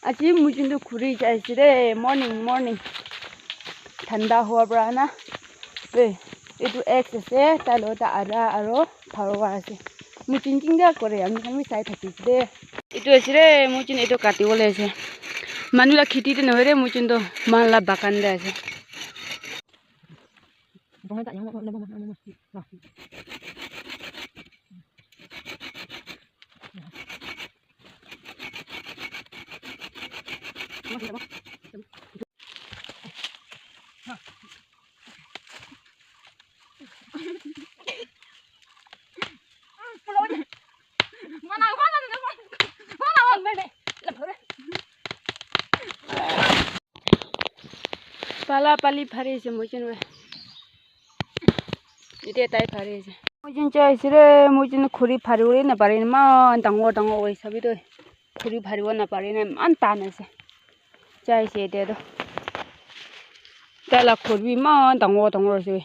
আজি মুজিনটো ঘূৰি যাইছে দেই মৰ্নিং ঠাণ্ডা হোৱাৰ পৰা না দেই এইটো এক্স আছে তাৰ লগতে আদা আৰু ভাৰৱা আছে মুজিন চিন্তা কৰে আমি চাই থাকিছোঁ দেই এইটো আছে দেই মুজিন এইটো কাটিবলৈ আছে মানুহবিলাক খেতিতে নহয় দেই মুজিনটো মানলা বাগান দে আছে পালা পালি ফাৰি আছে মুজিন এতিয়া তাই ফাৰি আছে মুজিন চাইছে ৰে মুজিন খুৰি ফাৰিবই নাপাৰে ইমান ডাঙৰ হৈ চাবি তই খুৰি ফাৰিব নাপাৰে না ইমান টান আছে চাইছে এতিয়াতো তাইলা খুৰবি ইমান ডাঙৰ আছে